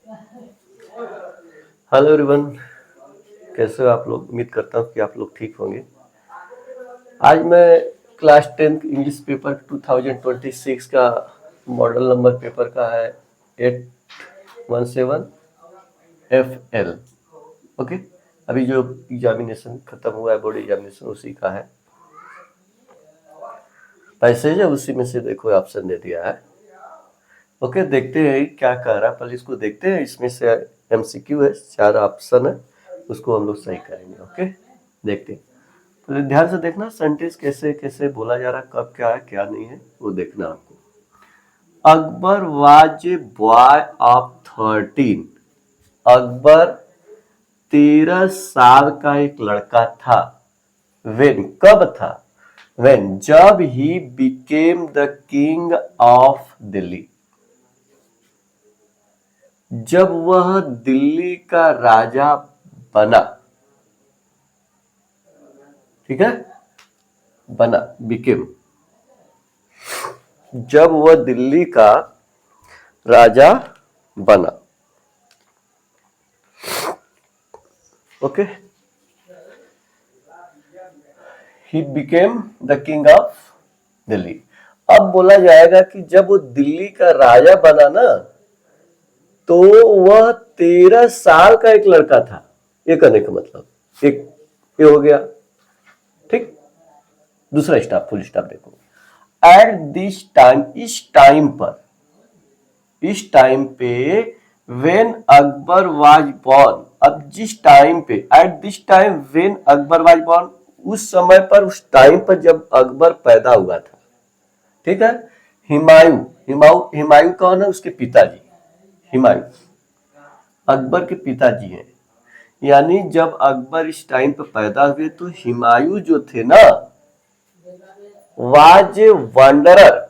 Hello everyone, कैसे हो आप लोग। उम्मीद करता हूँ कि आप लोग ठीक होंगे। आज मैं क्लास 10 इंग्लिश पेपर 2026 का मॉडल नंबर पेपर का है 817 FL। ओके, अभी जो एग्जामिनेशन खत्म हुआ है, बोर्ड एग्जामिनेशन, उसी का है पैसेज है। उसी में से देखो ऑप्शन दे दिया है। ओके, देखते हैं क्या कह रहा है। पहले इसको देखते हैं। इसमें से MCQ है, 4 ऑप्शन है, उसको हम लोग सही करेंगे। ओके, देखते हैं। तो ध्यान से देखना, सेंटेंस कैसे कैसे बोला जा रहा है, कब क्या है क्या नहीं है, वो देखना आपको। Akbar was a boy of 13। Akbar 13 साल का एक लड़का था। वेन, कब था? वेन, जब he became the king of Delhi, जब वह दिल्ली का राजा बना। ठीक है, बना, बिकेम, जब वह दिल्ली का राजा बना। Okay, he became the king of Delhi. अब बोला जाएगा कि जब वो दिल्ली का राजा बना ना, तो वह 13 साल का एक लड़का था। ये करने का मतलब एक ये हो गया। ठीक, दूसरा स्टॉप, फुल स्टॉप देखो। एट दिस टाइम, इस टाइम पे वेन अकबर वाज बॉर्न। अब जिस टाइम पे, at this time when Akbar was born, उस समय पर, उस टाइम पर जब अकबर पैदा हुआ था। ठीक है, हिमायू, हिमायू कौन है? उसके पिताजी, हिमायू अकबर के पिताजी हैं। यानी जब अकबर इस टाइम पर पैदा हुए तो हिमायू जो थे ना, वाज वंडरर,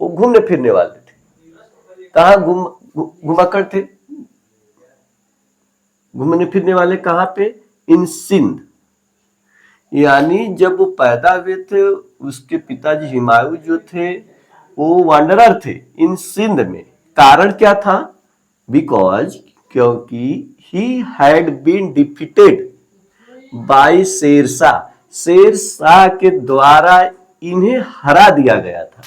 वो घूमने फिरने वाले थे। कहाँ घुमाकर थे? घूमने फिरने वाले कहाँ पे? इन सिंध। यानी जब वो पैदा हुए थे, उसके पिताजी हिमायू जो थे वो वांडरर थे इन सिंध में। कारण क्या था? बिकॉज, क्योंकि he had been defeated by Sher Shah, Sher Shah के द्वारा इन्हें हरा दिया गया था।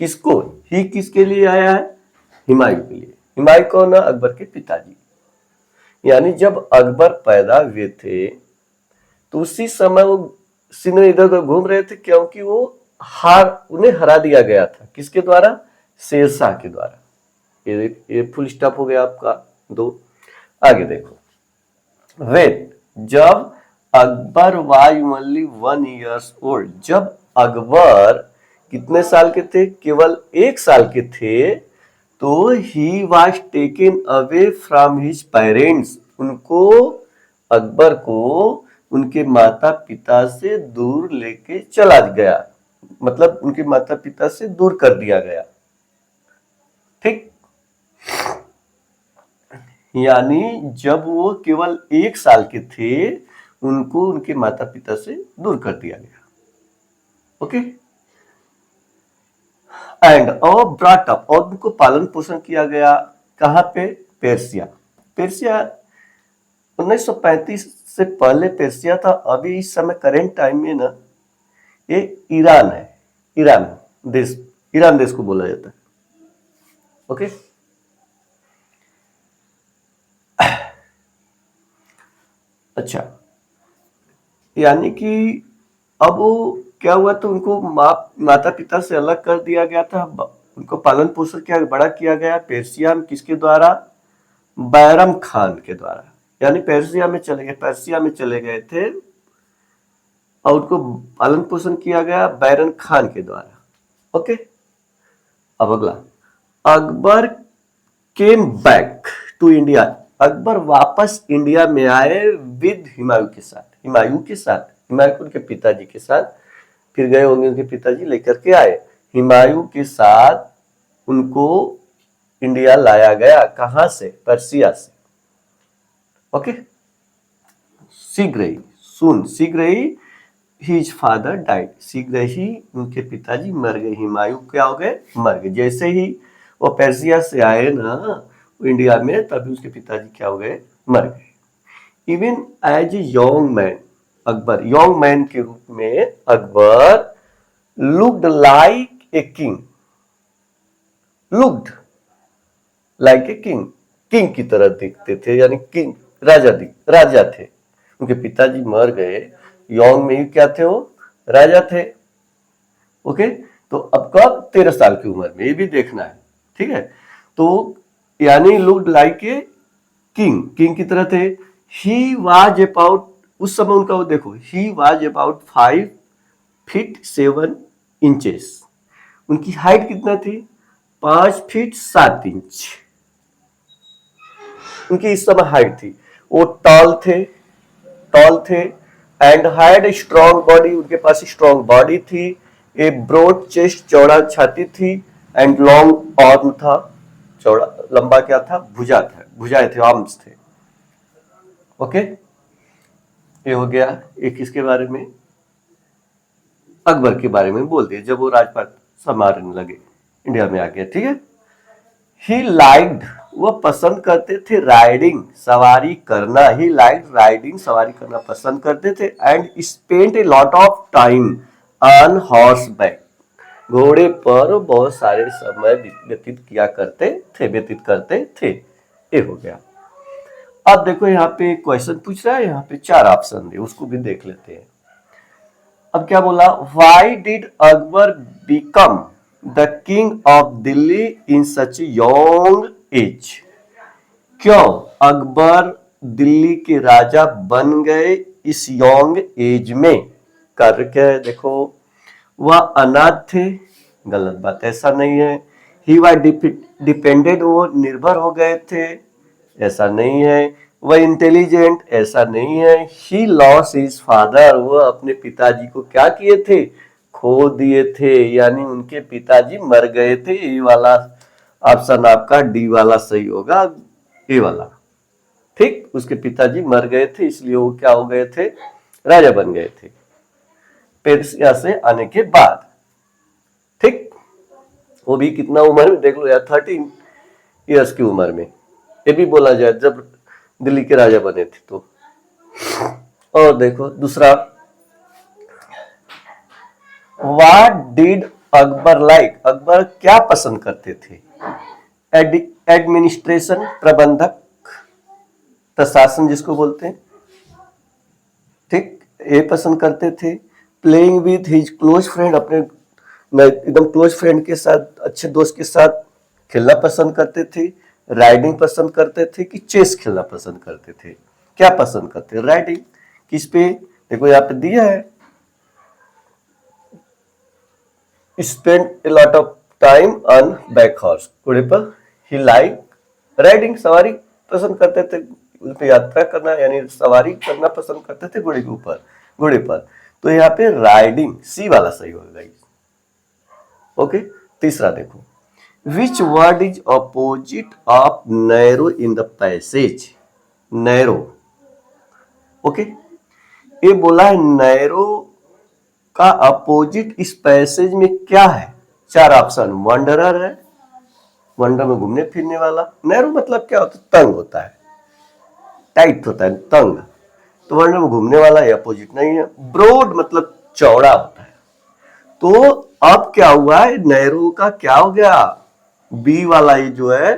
किसको? ही किसके लिए आया है? हिमायू के लिए। हिमायू कौन है? अकबर के पिताजी। यानी जब अकबर पैदा हुए थे तो उसी समय वो सिंध में इधर उधर घूम रहे थे, क्योंकि वो उन्हें हरा दिया गया था। किसके द्वारा? शेरशाह के द्वारा। ये फुल स्टॉप हो गया आपका दो। आगे देखो। वेन, जब Akbar was only 1 years old, जब अकबर कितने साल के थे? केवल 1 साल के थे। तो he was taken away from his parents, उनको, अकबर को उनके माता पिता से दूर लेके चला गया। मतलब उनके माता पिता से दूर कर दिया गया। ठीक, यानी जब वो केवल 1 साल के थे, उनको उनके माता पिता से दूर कर दिया गया। ओके, एंड और ब्रॉट अप, और उनको पालन पोषण किया गया। कहाँ पे? पेर्सिया। पेर्सिया 1935 से पहले पेर्सिया था। अभी इस समय करेंट टाइम में ना ये ईरान है। ईरान देश, ईरान देश को बोला जाता है। ओके, अच्छा, यानी कि अब वो क्या हुआ, तो उनको माता पिता से अलग कर दिया गया था। उनको पालन पोषण किया, बड़ा किया गया पेर्सिया में। किसके द्वारा? बैरम खान के द्वारा। यानी पर्सिया में चले गए थे और उनको पालन पोषण किया गया बैरन खान के द्वारा। ओके, अब अगला। Akbar came back to India, Akbar वापस इंडिया में आए विद हिमायू के साथ। हिमायू के साथ, हिमायू उनके पिताजी के साथ, फिर गए होंगे उनके पिताजी, लेकर के आए हिमायू के साथ। उनको इंडिया लाया गया। कहां से? पर्सिया से। ओके, शीघ्र ही, शीघ्र ही हिज फादर डाइड, शीघ्र ही उनके पिताजी मर गए। हिमायू क्या हो गए? मर गए। जैसे ही वो पर्सिया से आए ना, इंडिया में, तभी उसके पिताजी क्या हो गए, मर गए। Even as a young man, Akbar young man के रूप में Akbar looked like a king, looked like a king, king की तरह दिखते थे, यानी किंग राजा थे। उनके पिताजी मर गए, यंग में ही क्या थे, वो राजा थे। ओके, तो अब कब, 13 साल की उम्र में, ये भी देखना है, ठीक है। तो यानी looked like a king, king की तरह थे। ही वाज अबाउट, उस समय उनका वो देखो, he was about 5 feet 7 inches. उनकी हाइट कितना थी, 5 फीट 7 इंच उनकी इस समय हाइट थी। वो टॉल थे and had a strong body, उनके पास स्ट्रॉन्ग बॉडी थी। ए ब्रॉड चेस्ट, चौड़ा छाती थी। एंड लॉन्ग आर्म था, चौड़ा लंबा क्या था, भुजाएं थे, आर्म्स थे। ओके, ये हो गया एक इसके बारे में, अकबर के बारे में बोल दिया जब वो राजपाट संभालने लगे, इंडिया में आ गया, ठीक है। ही लाइक्ड, वह पसंद करते थे राइडिंग, सवारी करना। ही लाइक्ड राइडिंग, सवारी करना पसंद करते थे। And spent a lot of time on horse back, घोड़े पर बहुत सारे समय व्यतीत करते थे। ये हो गया। अब देखो यहाँ पे क्वेश्चन पूछ रहा है, यहाँ पे 4 ऑप्शन है, उसको भी देख लेते हैं। अब क्या बोला, why did Akbar become the king of Delhi in such young age. क्यों अकबर दिल्ली के राजा बन गए इस यंग एज में। कार्य क्या है, देखो, वह अनाथ थे, गलत बात, ऐसा नहीं है। ही वाज डिपेंडेंट, वो निर्भर हो गए थे, ऐसा नहीं है। वह इंटेलिजेंट, ऐसा नहीं है। ही लॉस हिज फादर, वह अपने पिताजी को क्या किए थे, खो दिए थे, यानी उनके पिताजी मर गए थे। ये वाला ऑप्शन आपका डी वाला सही होगा, ये वाला, ठीक। उसके पिताजी मर गए थे, इसलिए वो क्या हो गए थे, राजा बन गए थे पेर्सिया से आने के बाद, ठीक। वो भी कितना उम्र में देख लो यार, 13 ईयर्स की उम्र में, ये भी बोला जाए जब दिल्ली के राजा बने थे तो। और देखो दूसरा, what did Akbar like, Akbar क्या पसंद करते थे। एडमिनिस्ट्रेशन, प्रबंधक, प्रशासन जिसको बोलते हैं, ठीक, ये पसंद करते थे। Playing with his close friend, अपने एकदम क्लोज फ्रेंड के साथ, अच्छे दोस्त के साथ खेलना पसंद करते थे। राइडिंग पसंद करते थे कि चेस खेलना पसंद करते थे। क्या पसंद करते, राइडिंग। किस पे, देखो यहाँ पे दिया है, spend a lot of time on back horse, घोड़े पर। ही लाइक राइडिंग, सवारी पसंद करते थे, उस पर यात्रा करना यानी सवारी करना पसंद करते थे घोड़े के ऊपर, घोड़े पर। तो यहाँ पे राइडिंग सी वाला सही होगा। ओके, तीसरा देखो, which word is opposite of narrow in the passage. Narrow, okay, ये बोला है नैरो का अपोजिट इस पैसेज में क्या है। 4 ऑप्शन, वंडरर है, वंडर में घूमने फिरने वाला। नैरो मतलब क्या होता है, तंग होता है, टाइट होता है, तंग। तो वंडर में घूमने वाला है, अपोजिट नहीं है। ब्रॉड मतलब चौड़ा होता है। तो अब क्या हुआ है, नैरो का क्या हो गया, बी वाला ही जो है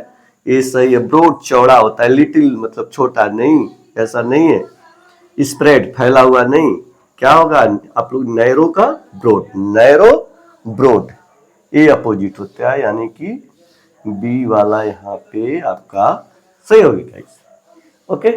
ये सही है। ब्रॉड चौड़ा होता है, लिटिल मतलब छोटा नहीं, ऐसा नहीं है। स्प्रेड फैला हुआ नहीं, क्या होगा आप लोग, नैरो का ब्रॉड, नैरो ब्रॉड, ये अपोजिट होता है, यानी कि बी वाला यहाँ पे आपका सही होगी गाइस। ओके।